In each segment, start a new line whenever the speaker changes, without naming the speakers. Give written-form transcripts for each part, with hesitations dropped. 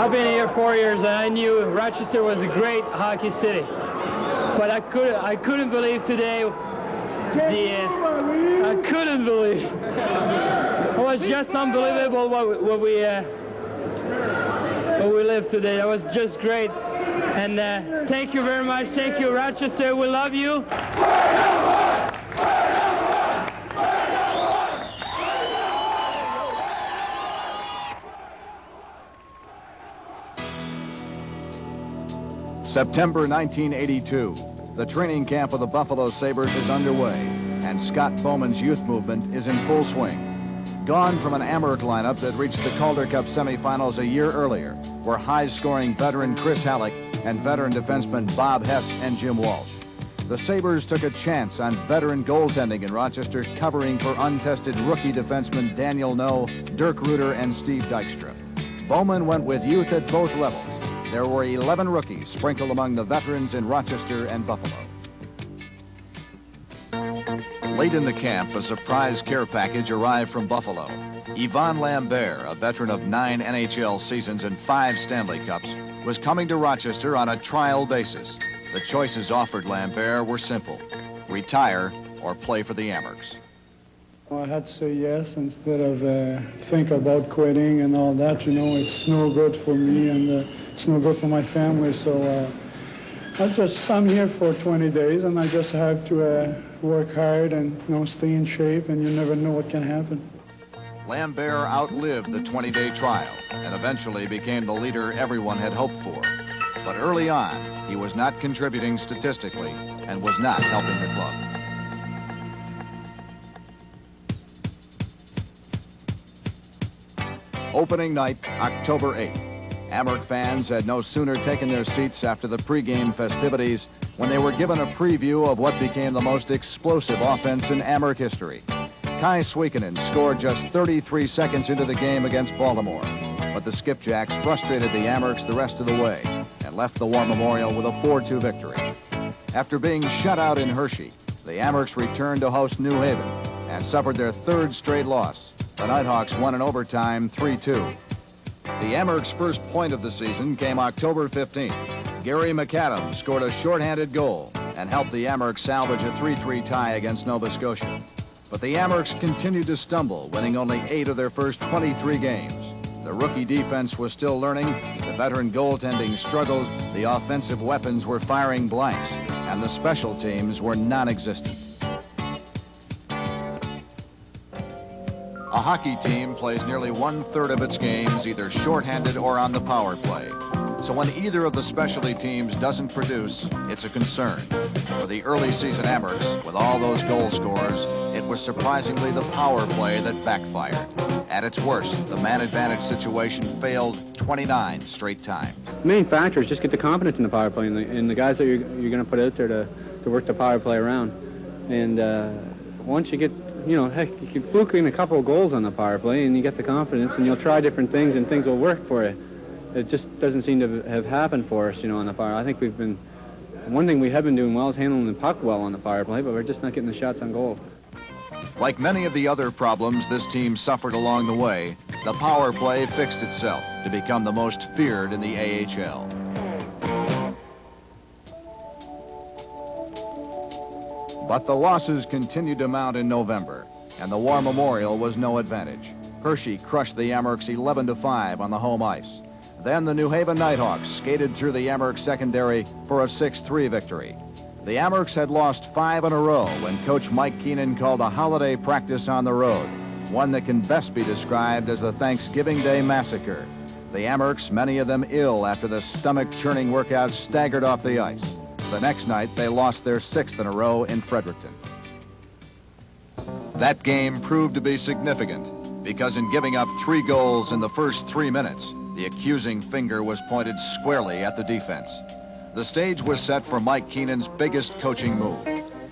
I've been here 4 years, and I knew Rochester was a great hockey city. But I couldn't believe today. I couldn't believe. It was just unbelievable what we lived today. That was just great. And thank you very much. Thank you, Rochester. We love you.
September 1982. The training camp of the Buffalo Sabres is underway, and Scott Bowman's youth movement is in full swing. Gone from an Amerks lineup that reached the Calder Cup semifinals a year earlier, were high-scoring veteran Chris Halleck and veteran defensemen Bob Hess and Jim Walsh. The Sabres took a chance on veteran goaltending in Rochester, covering for untested rookie defensemen Daniel Noe, Dirk Reuter, and Steve Dykstra. Bowman went with youth at both levels. There were 11 rookies sprinkled among the veterans in Rochester and Buffalo. Late in the camp, a surprise care package arrived from Buffalo. Yvon Lambert, a veteran of 9 NHL seasons and 5 Stanley Cups, was coming to Rochester on a trial basis. The choices offered Lambert were simple: retire or play for the Amerks.
I had to say yes instead of think about quitting and all that. You know, it's no good for me and it's no good for my family. So I'm here for 20 days and I just have to work hard and, you know, stay in shape, and you never know what can happen.
Lambert outlived the 20-day trial and eventually became the leader everyone had hoped for. But early on, he was not contributing statistically and was not helping the club. Opening night, October 8th. Amerks fans had no sooner taken their seats after the pregame festivities when they were given a preview of what became the most explosive offense in Amerks history. Kai Suikkanen scored just 33 seconds into the game against Baltimore, but the Skipjacks frustrated the Amerks the rest of the way and left the War Memorial with a 4-2 victory. After being shut out in Hershey, the Amerks returned to host New Haven and suffered their 3rd straight loss. The Nighthawks won in overtime 3-2. The Amerks' first point of the season came October 15th. Gary McAdams scored a shorthanded goal and helped the Amerks salvage a 3-3 tie against Nova Scotia. But the Amerks continued to stumble, winning only 8 of their first 23 games. The rookie defense was still learning, the veteran goaltending struggled, the offensive weapons were firing blanks, and the special teams were non-existent. A hockey team plays nearly 1/3 of its games either shorthanded or on the power play. So when either of the specialty teams doesn't produce, it's a concern. For the early season Amerks, with all those goal scorers, it was surprisingly the power play that backfired. At its worst, the man advantage situation failed 29 straight times.
The main factor is just get the confidence in the power play and the guys that you're going to put out there to work the power play around. And once you get, you know, heck, you can fluke in a couple of goals on the power play and you get the confidence and you'll try different things and things will work for you. It just doesn't seem to have happened for us, you know, on the power. I think one thing we have been doing well is handling the puck well on the power play, but we're just not getting the shots on goal.
Like many of the other problems this team suffered along the way, the power play fixed itself to become the most feared in the AHL. But the losses continued to mount in November, and the War Memorial was no advantage. Hershey crushed the Amerks 11-5 on the home ice. Then the New Haven Nighthawks skated through the Amerks secondary for a 6-3 victory. The Amerks had lost 5 in a row when Coach Mike Keenan called a holiday practice on the road, one that can best be described as the Thanksgiving Day Massacre. The Amerks, many of them ill after the stomach-churning workouts, staggered off the ice. The next night, they lost their 6th in a row in Fredericton. That game proved to be significant because in giving up 3 goals in the first 3 minutes, the accusing finger was pointed squarely at the defense. The stage was set for Mike Keenan's biggest coaching move.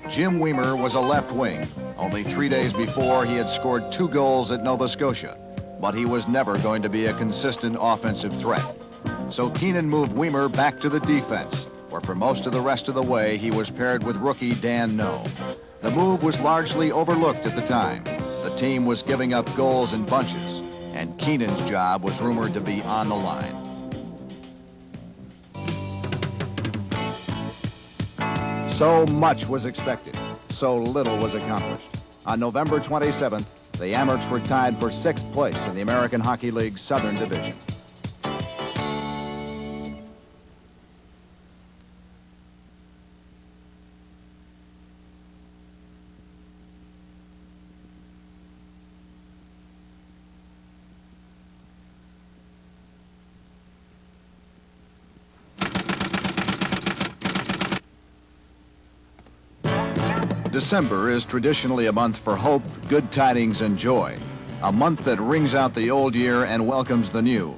Jim Weimer was a left wing. Only 3 days before, he had scored 2 goals at Nova Scotia, but he was never going to be a consistent offensive threat. So Keenan moved Weimer back to the defense, where for most of the rest of the way, he was paired with rookie Dan Noe. The move was largely overlooked at the time. The team was giving up goals in bunches, and Keenan's job was rumored to be on the line. So much was expected, so little was accomplished. On November 27th, the Amerks were tied for 6th place in the American Hockey League's Southern Division. December is traditionally a month for hope, good tidings, and joy. A month that rings out the old year and welcomes the new.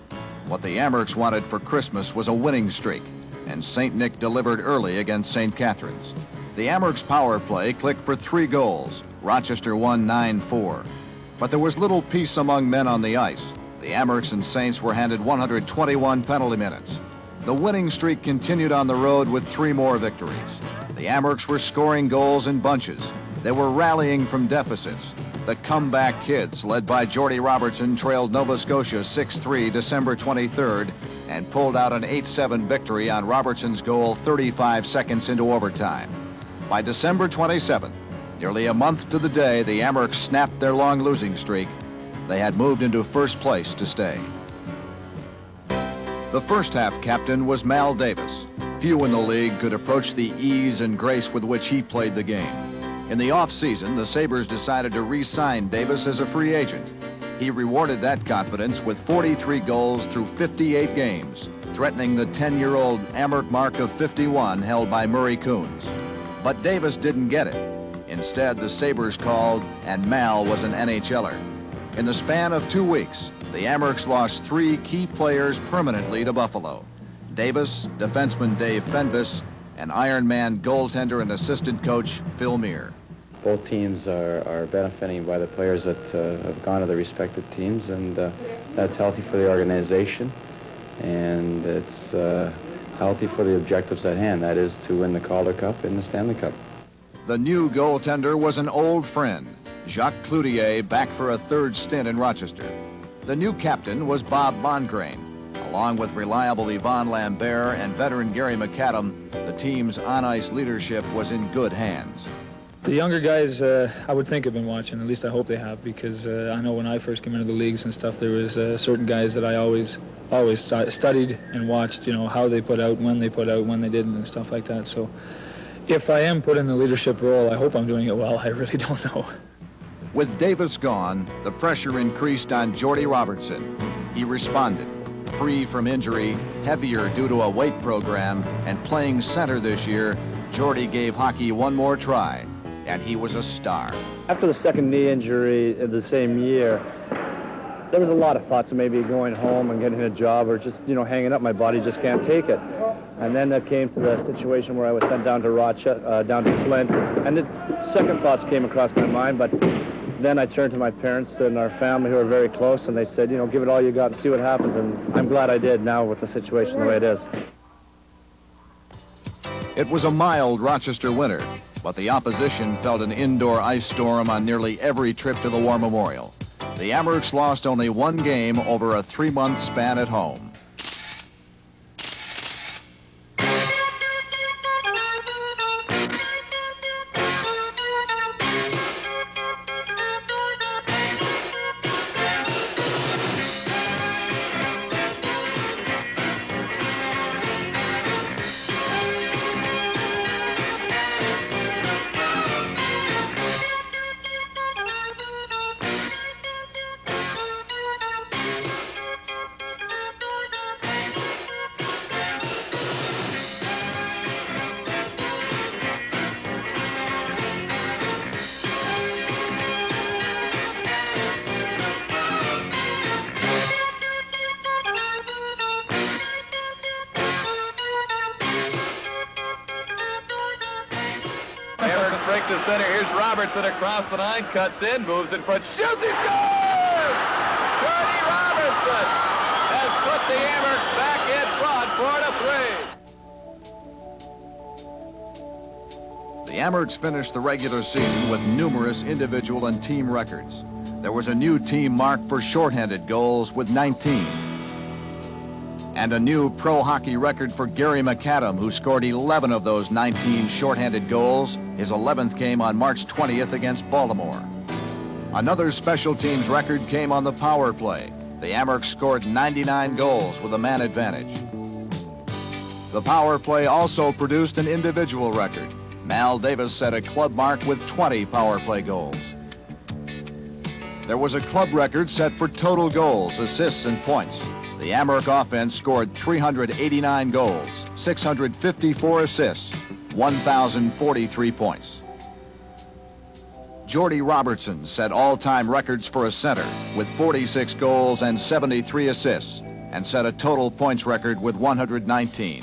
What the Amerks wanted for Christmas was a winning streak, and St. Nick delivered early against St. Catharines. The Amerks power play clicked for 3 goals. Rochester won 9-4. But there was little peace among men on the ice. The Amerks and Saints were handed 121 penalty minutes. The winning streak continued on the road with 3 more victories. The Amerks were scoring goals in bunches. They were rallying from deficits. The comeback kids, led by Jordy Robertson, trailed Nova Scotia 6-3 December 23rd and pulled out an 8-7 victory on Robertson's goal 35 seconds into overtime. By December 27th, nearly a month to the day the Amerks snapped their long losing streak, they had moved into first place to stay. The first half captain was Mal Davis. Few in the league could approach the ease and grace with which he played the game. In the off-season, the Sabres decided to re-sign Davis as a free agent. He rewarded that confidence with 43 goals through 58 games, threatening the 10-year-old Amerk mark of 51 held by Murray Coons. But Davis didn't get it. Instead, the Sabres called, and Mal was an NHLer. In the span of 2 weeks, the Amerks lost 3 key players permanently to Buffalo. Davis, defenseman Dave Fenvis, and Ironman goaltender and assistant coach Phil Meir.
Both teams are benefiting by the players that have gone to their respective teams, and that's healthy for the organization, and it's healthy for the objectives at hand, that is to win the Calder Cup and the Stanley Cup.
The new goaltender was an old friend, Jacques Cloutier, back for a 3rd stint in Rochester. The new captain was Bob Bongrain. Along with reliable Yvonne Lambert and veteran Gary McAdam, the team's on-ice leadership was in good hands.
The younger guys, I would think have been watching. At least I hope they have, because I know when I first came into the leagues and stuff, there was certain guys that I always studied and watched, you know, how they put out, when they didn't, and stuff like that. So if I am put in the leadership role, I hope I'm doing it well. I really don't know.
With Davis gone, the pressure increased on Jordy Robertson. He responded. Free from injury, heavier due to a weight program, and playing center this year, Jordy gave hockey one more try, and he was a star.
After the second knee injury of the same year, there was a lot of thoughts of maybe going home and getting a job or just, you know, hanging up. My body just can't take it. And then it came to the situation where I was sent down to Rochester, down to Flint, and the second thoughts came across my mind, but then I turned to my parents and our family, who are very close, and they said, you know, give it all you got and see what happens. And I'm glad I did now with the situation the way it is.
It was a mild Rochester winter, but the opposition felt an indoor ice storm on nearly every trip to the War Memorial. The Amerks lost only 1 game over a 3-month span at home.
Break to center. Here's Robertson across the line, cuts in, moves in front, shoots, he scores! Jordy Robertson has put the Amerks back in front, 4-3.
The Amerks finished the regular season with numerous individual and team records. There was a new team mark for shorthanded goals with 19. And a new pro hockey record for Gary McAdam, who scored 11 of those 19 shorthanded goals. His 11th came on March 20th against Baltimore. Another special teams record came on the power play. The Amerks scored 99 goals with a man advantage. The power play also produced an individual record. Mal Davis set a club mark with 20 power play goals. There was a club record set for total goals, assists, and points. The Amerk offense scored 389 goals, 654 assists, 1,043 points. Jordy Robertson set all-time records for a center with 46 goals and 73 assists, and set a total points record with 119.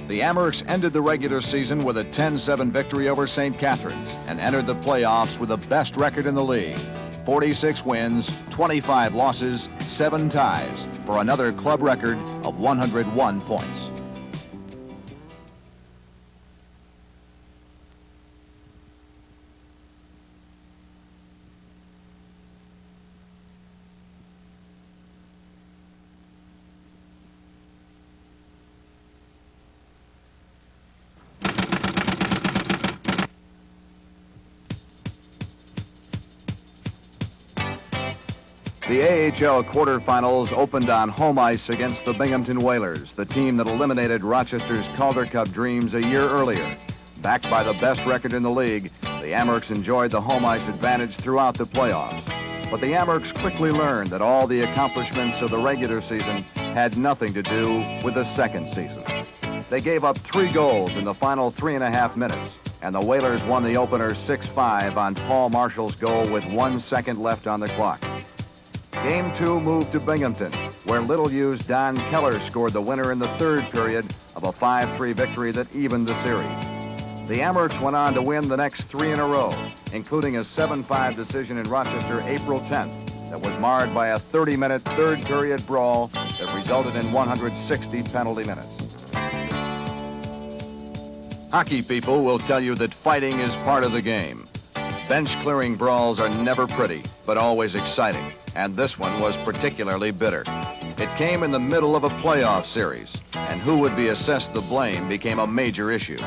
The Amerks ended the regular season with a 10-7 victory over St. Catharines and entered the playoffs with the best record in the league. 46 wins, 25 losses, 7 ties, for another club record of 101 points. The AHL quarterfinals opened on home ice against the Binghamton Whalers, the team that eliminated Rochester's Calder Cup dreams a year earlier. Backed by the best record in the league, the Amerks enjoyed the home ice advantage throughout the playoffs. But the Amerks quickly learned that all the accomplishments of the regular season had nothing to do with the second season. They gave up 3 goals in the final 3.5 minutes, and the Whalers won the opener 6-5 on Paul Marshall's goal with 1 second left on the clock. Game 2 moved to Binghamton, where little-used Don Keller scored the winner in the 3rd period of a 5-3 victory that evened the series. The Amerks went on to win the next 3 in a row, including a 7-5 decision in Rochester April 10th that was marred by a 30-minute 3rd period brawl that resulted in 160 penalty minutes. Hockey people will tell you that fighting is part of the game. Bench-clearing brawls are never pretty, but always exciting, and this one was particularly bitter. It came in the middle of a playoff series, and who would be assessed the blame became a major issue.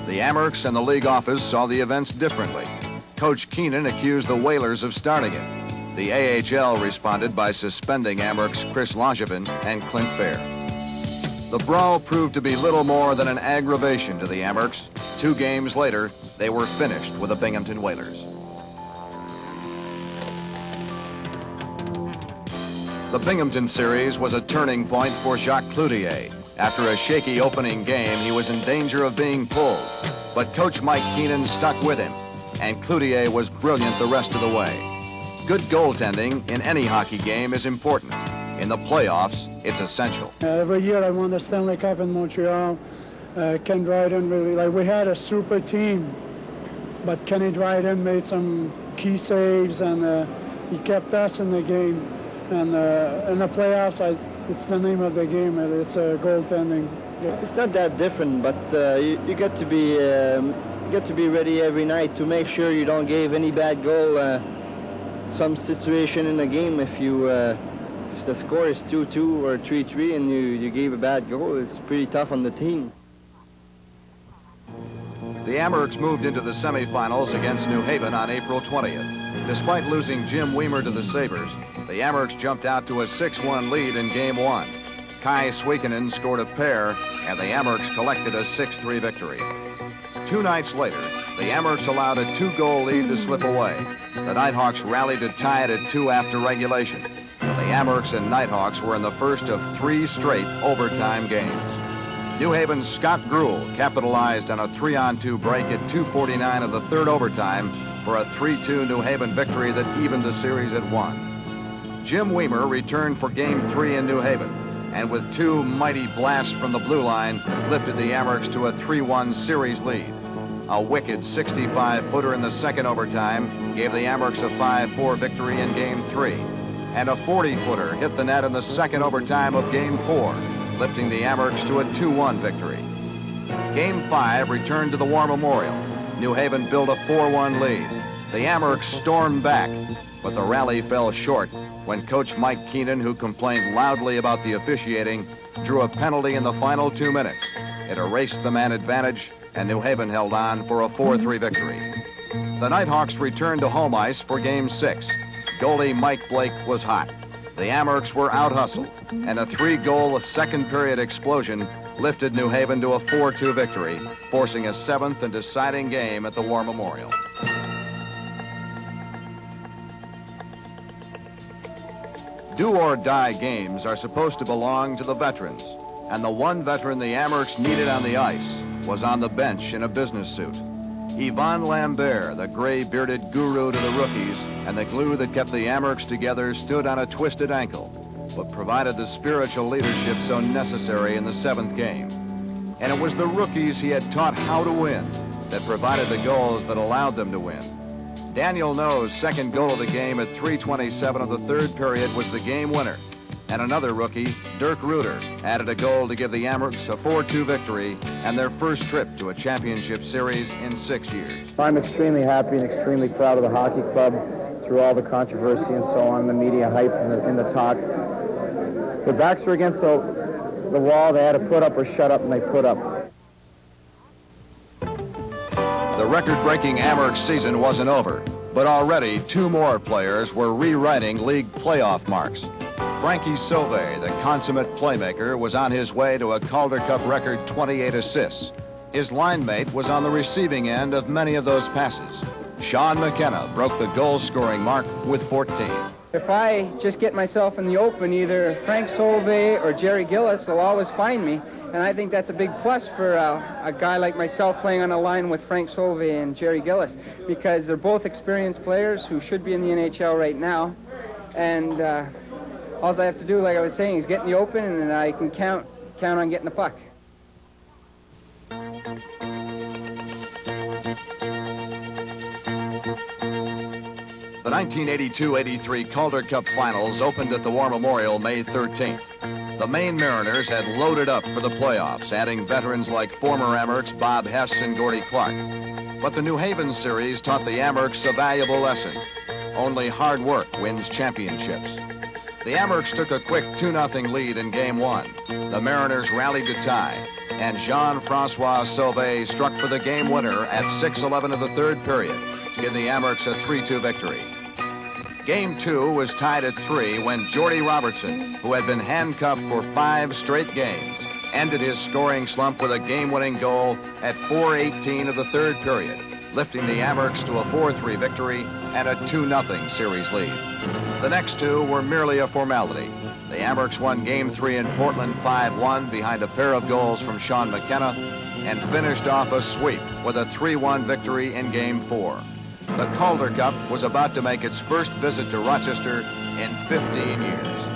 The Amerks and the league office saw the events differently. Coach Keenan accused the Whalers of starting it. The AHL responded by suspending Amerks' Chris Langevin and Clint Fair. The brawl proved to be little more than an aggravation to the Amerks. 2 games later, they were finished with the Binghamton Whalers. The Binghamton series was a turning point for Jacques Cloutier. After a shaky opening game, he was in danger of being pulled. But Coach Mike Keenan stuck with him, and Cloutier was brilliant the rest of the way. Good goaltending in any hockey game is important. In the playoffs, it's essential.
Every year I won the Stanley Cup in Montreal. Ken Dryden really, we had a super team, but Kenny Dryden made some key saves, and he kept us in the game. And in the playoffs, it's the name of the game. It's goaltending.
It's not that different, but you get to be ready every night to make sure you don't give any bad goal. Some situation in the game, if the score is 2-2 or 3-3 and you gave a bad goal, it's pretty tough on the team.
The Amerks moved into the semifinals against New Haven on April 20th. Despite losing Jim Weimer to the Sabres, the Amerks jumped out to a 6-1 lead in Game 1. Kai Sweikinen scored a pair, and the Amerks collected a 6-3 victory. 2 nights later, the Amerks allowed a 2-goal lead to slip away. The Nighthawks rallied to tie it at 2 after regulation. The Amerks and Nighthawks were in the first of 3 straight overtime games. New Haven's Scott Gruhl capitalized on a 3-on-2 break at 2:49 of the 3rd overtime for a 3-2 New Haven victory that evened the series at 1. Jim Weimer returned for Game 3 in New Haven, and with 2 mighty blasts from the blue line, lifted the Amerks to a 3-1 series lead. A wicked 65-footer in the 2nd overtime gave the Amerks a 5-4 victory in Game 3. And a 40-footer hit the net in the 2nd overtime of Game 4, lifting the Amerks to a 2-1 victory. Game 5 returned to the War Memorial. New Haven built a 4-1 lead. The Amerks stormed back, but the rally fell short when coach Mike Keenan, who complained loudly about the officiating, drew a penalty in the final 2 minutes. It erased the man advantage, and New Haven held on for a 4-3 victory. The Nighthawks returned to home ice for Game 6. Goalie Mike Blake was hot. The Amerks were out-hustled, and a 3-goal second-period explosion lifted New Haven to a 4-2 victory, forcing a 7th and deciding game at the War Memorial. Do-or-die games are supposed to belong to the veterans, and the one veteran the Amerks needed on the ice was on the bench in a business suit. Yvon Lambert, the gray-bearded guru to the rookies and the glue that kept the Amerks together, stood on a twisted ankle, but provided the spiritual leadership so necessary in the 7th game. And it was the rookies he had taught how to win that provided the goals that allowed them to win. Daniel No's second goal of the game at 3:27 of the 3rd period was the game winner. And another rookie, Dirk Reuter, added a goal to give the Amerks a 4-2 victory and their first trip to a championship series in 6 years.
I'm extremely happy and extremely proud of the hockey club through all the controversy and so on, the media hype and the talk. Their backs were against the wall. They had to put up or shut up, and they put up.
The record-breaking Amerks season wasn't over, but already 2 more players were rewriting league playoff marks. Frankie Sauvé, the consummate playmaker, was on his way to a Calder Cup record 28 assists. His line mate was on the receiving end of many of those passes. Sean McKenna broke the goal-scoring mark with 14.
If I just get myself in the open, either Frank Sauvé or Jerry Gillis will always find me. And I think that's a big plus for a guy like myself playing on a line with Frank Sauvé and Jerry Gillis, because they're both experienced players who should be in the NHL right now. And all I have to do, like I was saying, is get in the open, and I can count on getting the puck.
The 1982-83 Calder Cup Finals opened at the War Memorial May 13th. The Maine Mariners had loaded up for the playoffs, adding veterans like former Amerks Bob Hess and Gordie Clark. But the New Haven series taught the Amerks a valuable lesson. Only hard work wins championships. The Amerks took a quick 2-0 lead in Game 1. The Mariners rallied to tie, and Jean-Francois Sauvé struck for the game winner at 6:11 of the 3rd period to give the Amerks a 3-2 victory. Game 2 was tied at 3 when Jordy Robertson, who had been handcuffed for 5 straight games, ended his scoring slump with a game-winning goal at 4:18 of the 3rd period, lifting the Amerks to a 4-3 victory and a 2-0 series lead. The next 2 were merely a formality. The Amerks won Game 3 in Portland 5-1 behind a pair of goals from Sean McKenna and finished off a sweep with a 3-1 victory in Game 4. The Calder Cup was about to make its first visit to Rochester in 15 years.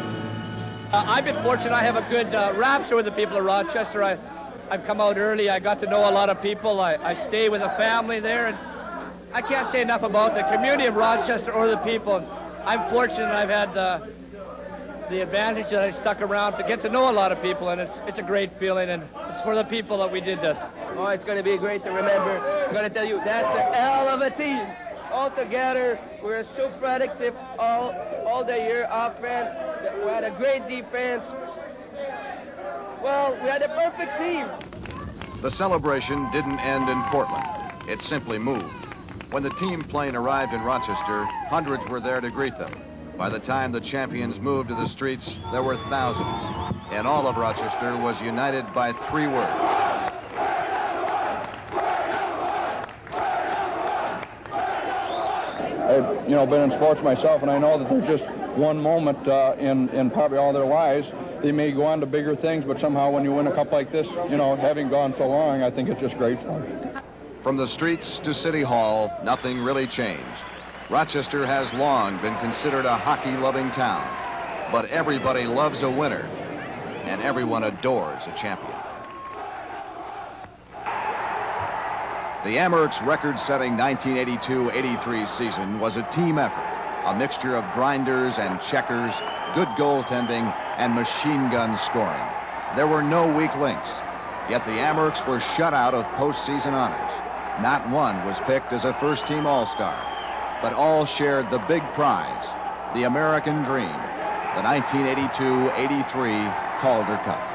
I've been fortunate. I have a good rapture with the people of Rochester. I've come out early. I got to know a lot of people. I stay with a family there, and I can't say enough about the community of Rochester or the people. I'm fortunate. I've had the advantage that I stuck around to get to know a lot of people, and it's a great feeling, and it's for the people that we did this.
Oh, it's going to be great to remember. I'm going to tell you, that's a hell of a team. All together, we were so productive all the year. Offense, we had a great defense. Well, we had a perfect team.
The celebration didn't end in Portland. It simply moved. When the team plane arrived in Rochester, hundreds were there to greet them. By the time the champions moved to the streets, there were thousands. And all of Rochester was united by 3 words.
I've been in sports myself, and I know that there's just one moment in probably all their lives. They may go on to bigger things, but somehow when you win a cup like this, having gone so long, I think it's just great fun.
From the streets to City Hall, nothing really changed. Rochester has long been considered a hockey-loving town, but everybody loves a winner, and everyone adores a champion. The Amerks' record-setting 1982-83 season was a team effort, a mixture of grinders and checkers, good goaltending, and machine gun scoring. There were no weak links, yet the Amerks were shut out of postseason honors. Not one was picked as a first-team All-Star. but all shared the big prize, the American dream, the 1982-83 Calder Cup.